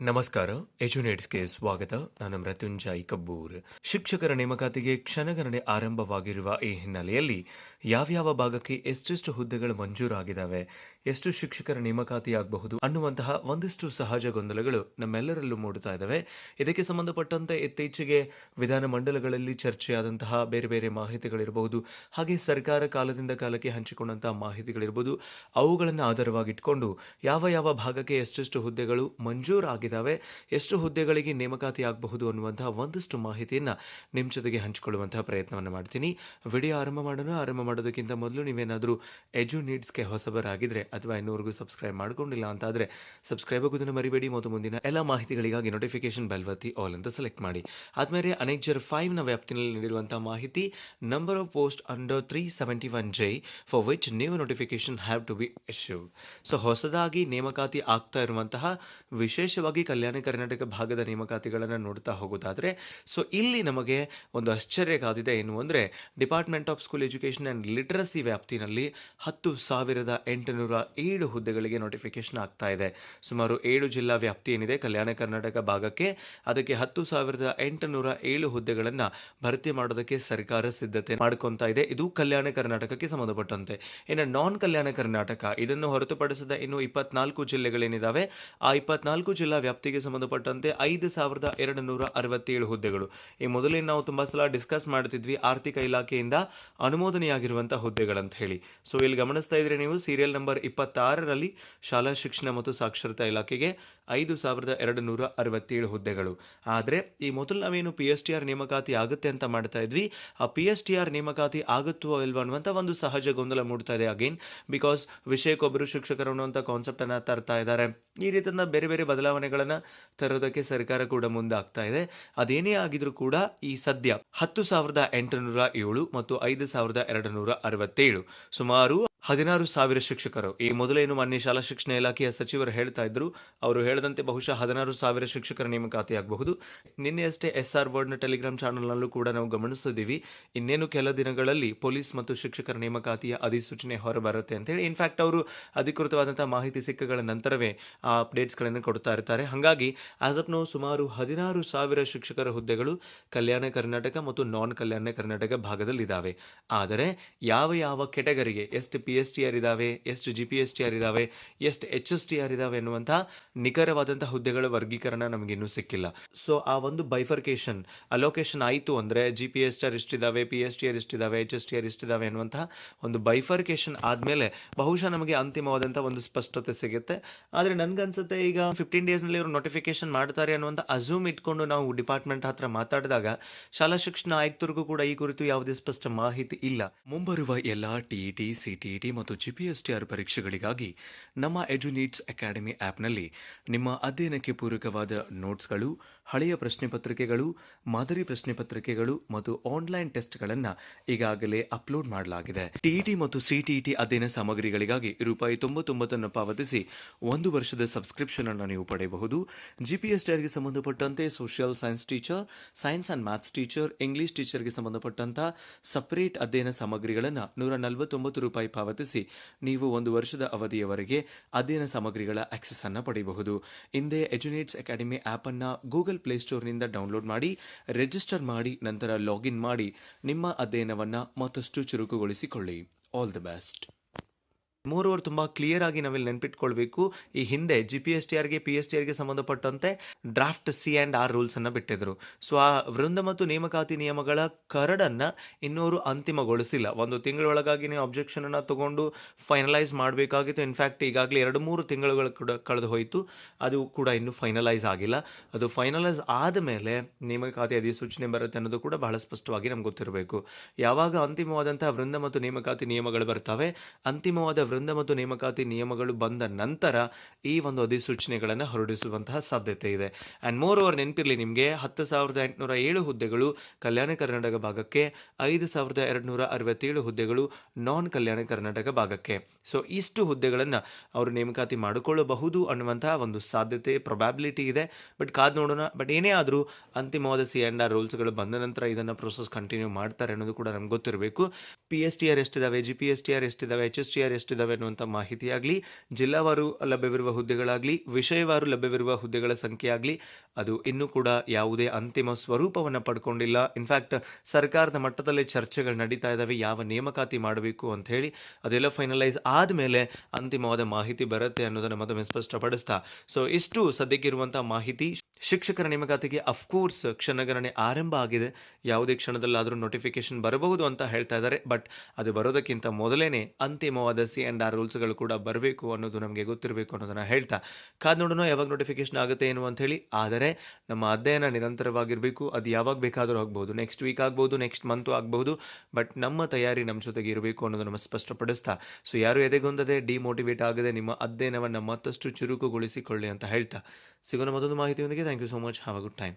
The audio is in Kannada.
ನಮಸ್ಕಾರ. ಎಜುನೇಟ್ಸ್ಗೆ ಸ್ವಾಗತ. ನಾನು ಮೃತ್ಯುಂಜಯ್ ಕಬ್ಬೂರ್. ಶಿಕ್ಷಕರ ನೇಮಕಾತಿಗೆ ಕ್ಷಣಗಣನೆ ಆರಂಭವಾಗಿರುವ ಈ ಹಿನ್ನೆಲೆಯಲ್ಲಿ ಯಾವ್ಯಾವ ಭಾಗಕ್ಕೆ ಎಷ್ಟೆಷ್ಟು ಹುದ್ದೆಗಳು ಮಂಜೂರಾಗಿದ್ದಾವೆ, ಎಷ್ಟು ಶಿಕ್ಷಕರ ನೇಮಕಾತಿಯಾಗಬಹುದು ಅನ್ನುವಂತಹ ಒಂದಿಷ್ಟು ಸಹಜ ಗೊಂದಲಗಳು ನಮ್ಮೆಲ್ಲರಲ್ಲೂ ಮೂಡುತ್ತಾ ಇದ್ದಾವೆ. ಇದಕ್ಕೆ ಸಂಬಂಧಪಟ್ಟಂತೆ ಇತ್ತೀಚೆಗೆ ವಿಧಾನಮಂಡಲಗಳಲ್ಲಿ ಚರ್ಚೆಯಾದಂತಹ ಬೇರೆ ಬೇರೆ ಮಾಹಿತಿಗಳಿರಬಹುದು, ಹಾಗೆ ಸರ್ಕಾರ ಕಾಲದಿಂದ ಕಾಲಕ್ಕೆ ಹಂಚಿಕೊಂಡಂತಹ ಮಾಹಿತಿಗಳಿರಬಹುದು. ಅವುಗಳನ್ನು ಆಧಾರವಾಗಿಟ್ಕೊಂಡು ಯಾವ ಯಾವ ಭಾಗಕ್ಕೆ ಎಷ್ಟೆಷ್ಟು ಹುದ್ದೆಗಳು ಮಂಜೂರಾಗಿದ್ದಾವೆ, ಎಷ್ಟು ಹುದ್ದೆಗಳಿಗೆ ನೇಮಕಾತಿ ಆಗಬಹುದು ಅನ್ನುವಂತಹ ಒಂದಷ್ಟು ಮಾಹಿತಿಯನ್ನು ನಿಮ್ಮ ಜೊತೆಗೆ ಹಂಚಿಕೊಳ್ಳುವಂತಹ ಪ್ರಯತ್ನವನ್ನು ಮಾಡ್ತೀನಿ. ವಿಡಿಯೋ ಆರಂಭ ಮಾಡೋದಕ್ಕಿಂತ ಮೊದಲು ನೀವೇನಾದರೂ ಎಜು ನೀಡ್ಸ್ಗೆ ಹೊಸಬರಾಗಿದ್ದರೆ ಅಥವಾ ಇನ್ನೂವರೆಗೂ ಸಬ್ಸ್ಕ್ರೈಬ್ ಮಾಡ್ಕೊಂಡಿಲ್ಲ ಅಂತಾದರೆ ಸಬ್ಸ್ಕ್ರೈಬ್ ಆಗೋದನ್ನು ಮರಿಬೇಡಿ ಮತ್ತು ಮುಂದಿನ ಎಲ್ಲ ಮಾಹಿತಿಗಳಿಗಾಗಿ ನೋಟಿಫಿಕೇಶನ್ ಬೆಲ್ ಒತ್ತಿ ಆಲ್ ಅಂತ ಸೆಲೆಕ್ಟ್ ಮಾಡಿ. ಆದಮೇಲೆ ಅನೆಕ್ಜರ್ 5ನ ವ್ಯಾಪ್ತಿನಲ್ಲಿ ನೀಡಿರುವಂತಹ ಮಾಹಿತಿ number of post under 371J for which new notification have to be issued. So ಹೊಸದಾಗಿ ನೇಮಕಾತಿ ಆಗ್ತಾ ಇರುವಂತಹ ವಿಶೇಷವಾಗಿ ಕಲ್ಯಾಣ ಕರ್ನಾಟಕ ಭಾಗದ ನೇಮಕಾತಿಗಳನ್ನು ನೋಡ್ತಾ ಹೋಗೋದಾದರೆ, ಸೊ ಇಲ್ಲಿ ನಮಗೆ ಒಂದು ಆಶ್ಚರ್ಯ ಕಾದಿದೆ. ಏನು ಅಂದರೆ, department of school education and literacy ವ್ಯಾಪ್ತಿನಲ್ಲಿ 10,807 ಹುದ್ದೆಗಳಿಗೆ ನೋಟಿಫಿಕೇಶನ್ ಆಗ್ತಾ ಇದೆ. ಸುಮಾರು 7 ಜಿಲ್ಲಾ ವ್ಯಾಪ್ತಿ ಏನಿದೆ ಕಲ್ಯಾಣ ಕರ್ನಾಟಕ ಭಾಗಕ್ಕೆ, ಅದಕ್ಕೆ 10,807 ಹುದ್ದೆಗಳನ್ನು ಭರ್ತಿ ಮಾಡೋದಕ್ಕೆ ಸರ್ಕಾರ ಸಿದ್ಧತೆ ಮಾಡ್ಕೊತಾ ಇದೆ. ಇದು ಕಲ್ಯಾಣ ಕರ್ನಾಟಕಕ್ಕೆ ಸಂಬಂಧಪಟ್ಟಂತೆ. ಇನ್ನು ನಾನ್ ಕಲ್ಯಾಣ ಕರ್ನಾಟಕ, ಇದನ್ನು ಹೊರತುಪಡಿಸಿದ ಇನ್ನು 24 ಜಿಲ್ಲೆಗಳೇನಿದ್ದಾವೆ, ಆ 24 ಜಿಲ್ಲಾ ವ್ಯಾಪ್ತಿಗೆ ಸಂಬಂಧಪಟ್ಟಂತೆ 5,267 ಹುದ್ದೆಗಳು. ಈ ಮೊದಲೇ ನಾವು ತುಂಬಾ ಸಲ ಡಿಸ್ಕಸ್ ಮಾಡ್ತಿದ್ವಿ ಆರ್ಥಿಕ ಇಲಾಖೆಯಿಂದ ಅನುಮೋದನೆಯಾಗಿರುವಂತಹ ಹುದ್ದೆಗಳಂತ ಹೇಳಿ. ಸೊ ಇಲ್ಲಿ ಗಮನಿಸ್ತಾ ಇದ್ರೆ ನೀವು ಸೀರಿಯಲ್ ನಂಬರ್ 26ರಲ್ಲಿ ಶಾಲಾ ಶಿಕ್ಷಣ ಮತ್ತು ಸಾಕ್ಷರತಾ ಇಲಾಖೆಗೆ 5,267 ಹುದ್ದೆಗಳು. ಆದರೆ ಈ ಮೊದಲು ನಾವೇನು PSTR ನೇಮಕಾತಿ ಆಗುತ್ತೆ ಅಂತ ಮಾಡ್ತಾ ಇದ್ವಿ, ಆ PSTR ನೇಮಕಾತಿ ಆಗುತ್ತೋ ಇಲ್ವೋ ಅನ್ನುವಂಥ ಒಂದು ಸಹಜ ಗೊಂದಲ ಮೂಡ್ತಾ ಇದೆ. ಅಗೇನ್ ಬಿಕಾಸ್ ವಿಷಯಕ್ಕೊಬ್ಬರು ಶಿಕ್ಷಕರು ಅನ್ನುವಂಥ ಕಾನ್ಸೆಪ್ಟ್ ಅನ್ನ ತರ್ತಾ ಇದ್ದಾರೆ. ಈ ರೀತಿಯ ಬೇರೆ ಬೇರೆ ಬದಲಾವಣೆಗಳನ್ನು ತರೋದಕ್ಕೆ ಸರ್ಕಾರ ಕೂಡ ಮುಂದಾಗ್ತಾ ಇದೆ. ಅದೇನೇ ಆಗಿದ್ರೂ ಕೂಡ ಈ ಸದ್ಯ 10,807 ಮತ್ತು 5,267 ಸುಮಾರು 16,000 ಶಿಕ್ಷಕರು. ಈ ಮೊದಲೇನು ಮಾನ್ಯ ಶಾಲಾ ಶಿಕ್ಷಣ ಇಲಾಖೆಯ ಸಚಿವರು ಹೇಳ್ತಾ ಇದ್ರು, ಅವರು ಹೇಳದಂತೆ ಬಹುಶಃ 16,000 ಶಿಕ್ಷಕರ ನೇಮಕಾತಿ ಆಗಬಹುದು. ನಿನ್ನೆಯಷ್ಟೇ SR ವರ್ಡ್ನ ಟೆಲಿಗ್ರಾಮ್ ಚಾನಲ್ನಲ್ಲೂ ಕೂಡ ನಾವು ಗಮನಿಸಿದ್ದೀವಿ, ಇನ್ನೇನು ಕೆಲ ದಿನಗಳಲ್ಲಿ ಪೊಲೀಸ್ ಮತ್ತು ಶಿಕ್ಷಕರ ನೇಮಕಾತಿಯ ಅಧಿಸೂಚನೆ ಹೊರಬರುತ್ತೆ ಅಂತೇಳಿ. ಇನ್ಫ್ಯಾಕ್ಟ್ ಅವರು ಅಧಿಕೃತವಾದಂತಹ ಮಾಹಿತಿ ಸಿಕ್ಕಗಳ ನಂತರವೇ ಆ ಅಪ್ಡೇಟ್ಸ್ಗಳನ್ನು ಕೊಡ್ತಾ ಇರ್ತಾರೆ. ಹಾಗಾಗಿ ಆಸ್ ಆಫ್ ನೌ ಸುಮಾರು 16,000 ಶಿಕ್ಷಕರ ಹುದ್ದೆಗಳು ಕಲ್ಯಾಣ ಕರ್ನಾಟಕ ಮತ್ತು ನಾನ್ ಕಲ್ಯಾಣ ಕರ್ನಾಟಕ ಭಾಗದಲ್ಲಿದ್ದಾವೆ. ಆದರೆ ಯಾವ ಯಾವ ಕೆಟಗರಿಗೆ ಎಷ್ಟು PSTR ಇದಾವೆ, ಎಷ್ಟು GPSTR ಇದಾವೆ, ಎಷ್ಟು HSTR ಇದಾವೆ ಎನ್ನುವಂತಹ ನಿಖರವಾದಂತಹ ಹುದ್ದೆಗಳ ವರ್ಗೀಕರಣ ನಮಗಿನ್ನೂ ಸಿಕ್ಕಿಲ್ಲ. ಸೊ ಆ ಒಂದು ಬೈಫರ್ಕೇಶನ್ ಅಲೋಕೇಶನ್ ಆಯಿತು ಅಂದರೆ GPSTR ಇಷ್ಟಿದಾವೆ, PSTR ಇಷ್ಟಿದಾವೆ, HSTR ಇಷ್ಟಿದಾವೆ ಎನ್ನುವಂತಹ ಒಂದು ಬೈಫರ್ಕೇಶನ್ ಆದಮೇಲೆ ಬಹುಶಃ ನಮಗೆ ಅಂತಿಮವಾದಂತಹ ಒಂದು ಸ್ಪಷ್ಟತೆ ಸಿಗುತ್ತೆ. ಆದರೆ ನನ್ಗನ್ಸುತ್ತೆ ಈಗ 15 ಡೇಸ್ನಲ್ಲಿ ಅವರು ನೋಟಿಫಿಕೇಶನ್ ಮಾಡ್ತಾರೆ ಅನ್ನುವಂಥ ಅಸ್ಯೂಮ್ ಇಟ್ಕೊಂಡು ನಾವು ಡಿಪಾರ್ಟ್ಮೆಂಟ್ ಹತ್ರ ಮಾತಾಡಿದಾಗ ಶಾಲಾ ಶಿಕ್ಷಣ ಆಯುಕ್ತರಿಗೂ ಕೂಡ ಈ ಕುರಿತು ಯಾವುದೇ ಸ್ಪಷ್ಟ ಮಾಹಿತಿ ಇಲ್ಲ. ಮುಂಬರುವ ಎಲ್ಲ TET, CTET ಮತ್ತು GPSTR ಪರೀಕ್ಷೆಗಳಿಗಾಗಿ ನಮ್ಮ ಎಜು ನೀಡ್ಸ್ ಅಕಾಡೆಮಿ ಆ್ಯಪ್ನಲ್ಲಿ ನಿಮ್ಮ ಅಧ್ಯಯನಕ್ಕೆ ಪೂರಕವಾದ ನೋಟ್ಸ್ಗಳು, ಹಳೆಯ ಪ್ರಶ್ನೆ ಪತ್ರಿಕೆಗಳು, ಮಾದರಿ ಪ್ರಶ್ನೆ ಪತ್ರಿಕೆಗಳು ಮತ್ತು ಆನ್ಲೈನ್ ಟೆಸ್ಟ್ಗಳನ್ನು ಈಗಾಗಲೇ ಅಪ್ಲೋಡ್ ಮಾಡಲಾಗಿದೆ. TET ಮತ್ತು CTET ಅಧ್ಯಯನ ಸಾಮಗ್ರಿಗಳಿಗಾಗಿ ₹99 ಪಾವತಿಸಿ 1 ವರ್ಷದ ಸಬ್ಸ್ಕ್ರಿಪ್ಷನ್ ಅನ್ನು ನೀವು ಪಡೆಯಬಹುದು. GPSTRಗೆ ಸಂಬಂಧಪಟ್ಟಂತೆ social science teacher, science and maths teacher, English ಟೀಚರ್ಗೆ ಸಂಬಂಧಪಟ್ಟಂತ ಸಪರೇಟ್ ಅಧ್ಯಯನ ಸಾಮಗ್ರಿಗಳನ್ನು ₹149 ಪಾವತಿಸಿ ನೀವು 1 ವರ್ಷದ ಅವಧಿಯವರೆಗೆ ಅಧ್ಯಯನ ಸಾಮಗ್ರಿಗಳ ಆಕ್ಸೆಸ್ ಅನ್ನು ಪಡೆಯಬಹುದು. ಹಿಂದೆ ಎಜುನೇಟ್ಸ್ ಅಕಾಡೆಮಿ ಆ್ಯಪ್ ಅನ್ನು ಗೂಗಲ್ ಪ್ಲೇಸ್ಟೋರ್ನಿಂದ ಡೌನ್ಲೋಡ್ ಮಾಡಿ ರಿಜಿಸ್ಟರ್ ಮಾಡಿ ನಂತರ ಲಾಗಿನ್ ಮಾಡಿ ನಿಮ್ಮ ಅಧ್ಯಯನವನ್ನು ಮತ್ತಷ್ಟು ಚುರುಕುಗೊಳಿಸಿಕೊಳ್ಳಿ. All the best. ಮೂರವರು ತುಂಬ ಕ್ಲಿಯರ್ ಆಗಿ ನಾವಿಲ್ಲಿ ನೆನ್ಪಿಟ್ಕೊಳ್ಬೇಕು. ಈ ಹಿಂದೆ GPSTRಗೆ PSTRಗೆ ಸಂಬಂಧಪಟ್ಟಂತೆ ಡ್ರಾಫ್ಟ್ C&R ರೂಲ್ಸ್ ಅನ್ನು ಬಿಟ್ಟಿದ್ರು. ಸೊ ಆ ವೃಂದ ಮತ್ತು ನೇಮಕಾತಿ ನಿಯಮಗಳ ಕರಡನ್ನು ಇನ್ನೂರು ಅಂತಿಮಗೊಳಿಸಿಲ್ಲ. 1 ತಿಂಗಳೊಳಗಾಗಿ ನೀವು ಅಬ್ಜೆಕ್ಷನ್ ಅನ್ನು ತಗೊಂಡು ಫೈನಲೈಸ್ ಮಾಡಬೇಕಾಗಿತ್ತು. ಇನ್ಫ್ಯಾಕ್ಟ್ ಈಗಾಗಲೇ 2-3 ತಿಂಗಳುಗಳು ಕೂಡ ಕಳೆದು ಹೋಯಿತು, ಅದು ಕೂಡ ಇನ್ನೂ ಫೈನಲೈಸ್ ಆಗಿಲ್ಲ. ಅದು ಫೈನಲೈಸ್ ಆದಮೇಲೆ ನೇಮಕಾತಿ ಅಧಿಸೂಚನೆ ಬರುತ್ತೆ ಅನ್ನೋದು ಕೂಡ ಬಹಳ ಸ್ಪಷ್ಟವಾಗಿ ನಮ್ಗೆ ಗೊತ್ತಿರಬೇಕು. ಯಾವಾಗ ಅಂತಿಮವಾದಂತಹ ವೃಂದ ಮತ್ತು ನೇಮಕಾತಿ ನಿಯಮಗಳು ಬರ್ತವೆ, ಅಂತಿಮವಾದ ವೃಂದ ಮತ್ತು ನೇಮಕಾತಿ ನಿಯಮಗಳು ಬಂದ ನಂತರ ಈ ಒಂದು ಅಧಿಸೂಚನೆಗಳನ್ನು ಹೊರಡಿಸುವಂತಹ ಸಾಧ್ಯತೆ ಇದೆ. ಆ್ಯಂಡ್ ಮೋರ್ ಓವರ್ ನೆನಪಿರಲಿ ನಿಮಗೆ, 10,807 ಹುದ್ದೆಗಳು ಕಲ್ಯಾಣ ಕರ್ನಾಟಕ ಭಾಗಕ್ಕೆ, 5,267 ಹುದ್ದೆಗಳು ನಾನ್ ಕಲ್ಯಾಣ ಕರ್ನಾಟಕ ಭಾಗಕ್ಕೆ. ಸೊ ಇಷ್ಟು ಹುದ್ದೆಗಳನ್ನು ಅವರು ನೇಮಕಾತಿ ಮಾಡಿಕೊಳ್ಳಬಹುದು ಅನ್ನುವಂತಹ ಒಂದು ಸಾಧ್ಯತೆ, ಪ್ರೊಬ್ಯಾಬಿಲಿಟಿ ಇದೆ. ಬಟ್ ಕಾದು ನೋಡೋಣ. ಬಟ್ ಏನೇ ಆದರೂ ಅಂತಿಮವಾದ C&R ರೂಲ್ಸ್ಗಳು ಬಂದ ನಂತರ ಇದನ್ನು ಪ್ರೊಸೆಸ್ ಕಂಟಿನ್ಯೂ ಮಾಡ್ತಾರೆ ಅನ್ನೋದು ಕೂಡ ನಮ್ಗೆ ಗೊತ್ತಿರಬೇಕು. PSTR ಎಷ್ಟಿದಾವೆ, GPSTR ಎಷ್ಟಿದಾವೆ, HSTR ಎಷ್ಟಿದಾವೆ ಎಷ್ಟಿದಾವೆ ಅನ್ನುವಂಥ ಮಾಹಿತಿ ಆಗಲಿ, ಜಿಲ್ಲಾವಾರು ಲಭ್ಯವಿರುವ ಹುದ್ದೆಗಳಾಗಲಿ, ವಿಷಯವಾರು ಲಭ್ಯವಿರುವ ಹುದ್ದೆಗಳ ಸಂಖ್ಯೆ ಆಗಲಿ, ಅದು ಇನ್ನೂ ಕೂಡ ಯಾವುದೇ ಅಂತಿಮ ಸ್ವರೂಪವನ್ನು ಪಡ್ಕೊಂಡಿಲ್ಲ. ಇನ್ಫ್ಯಾಕ್ಟ್ ಸರ್ಕಾರದ ಮಟ್ಟದಲ್ಲೇ ಚರ್ಚೆಗಳು ನಡೀತಾ ಇದ್ದಾವೆ, ಯಾವ ನೇಮಕಾತಿ ಮಾಡಬೇಕು ಅಂತ ಹೇಳಿ. ಅದೆಲ್ಲ ಫೈನಲೈಸ್ ಆದಮೇಲೆ ಅಂತಿಮವಾದ ಮಾಹಿತಿ ಬರುತ್ತೆ ಅನ್ನೋದನ್ನು ಮತ್ತೊಮ್ಮೆ ಸ್ಪಷ್ಟಪಡಿಸ್ತಾ, ಸೊ ಇಷ್ಟು ಸದ್ಯಕ್ಕಿರುವಂಥ ಮಾಹಿತಿ. ಶಿಕ್ಷಕರ ನೇಮಕಾತಿಗೆ ಅಫ್ಕೋರ್ಸ್ ಕ್ಷಣಗಣನೆ ಆರಂಭ ಆಗಿದೆ. ಯಾವುದೇ ಕ್ಷಣದಲ್ಲಾದರೂ ನೋಟಿಫಿಕೇಶನ್ ಬರಬಹುದು ಅಂತ ಹೇಳ್ತಾ ಇದ್ದಾರೆ. ಬಟ್ ಅದು ಬರೋದಕ್ಕಿಂತ ಮೊದಲೇನೆ ಅಂತಿಮವಾದ C&R ರೂಲ್ಸ್ಗಳು ಕೂಡ ಬರಬೇಕು ಅನ್ನೋದು ನಮಗೆ ಗೊತ್ತಿರಬೇಕು ಅನ್ನೋದನ್ನ ಹೇಳ್ತಾ, ಕಾದ್ ನೋಡೋಣ ಯಾವಾಗ ನೋಟಿಫಿಕೇಶನ್ ಆಗುತ್ತೆ ಏನು ಅಂತ ಹೇಳಿ. ಆದರೆ ನಮ್ಮ ಅಧ್ಯಯನ ನಿರಂತರವಾಗಿರಬೇಕು. ಅದು ಯಾವಾಗ ಬೇಕಾದರೂ ಆಗ್ಬಹುದು, ನೆಕ್ಸ್ಟ್ ವೀಕ್ ಆಗ್ಬಹುದು, ನೆಕ್ಸ್ಟ್ ಮಂತು ಆಗಬಹುದು. ಬಟ್ ನಮ್ಮ ತಯಾರಿ ನಮ್ಮ ಜೊತೆಗೆ ಇರಬೇಕು ಅನ್ನೋದನ್ನು ಸ್ಪಷ್ಟಪಡಿಸ್ತಾ, ಸೊ ಯಾರು ಎದೆಗೊಂದದೆ ಡಿಮೋಟಿವೇಟ್ ಆಗದೆ ನಿಮ್ಮ ಅಧ್ಯಯನವನ್ನು ಮತ್ತಷ್ಟು ಚುರುಕುಗೊಳಿಸಿಕೊಳ್ಳಿ ಅಂತ ಹೇಳ್ತಾ, ಸಿಗೋಣ ಮತ್ತೊಂದು ಮಾಹಿತಿಯೊಂದಿಗೆ. Thank you so much. Have a good time.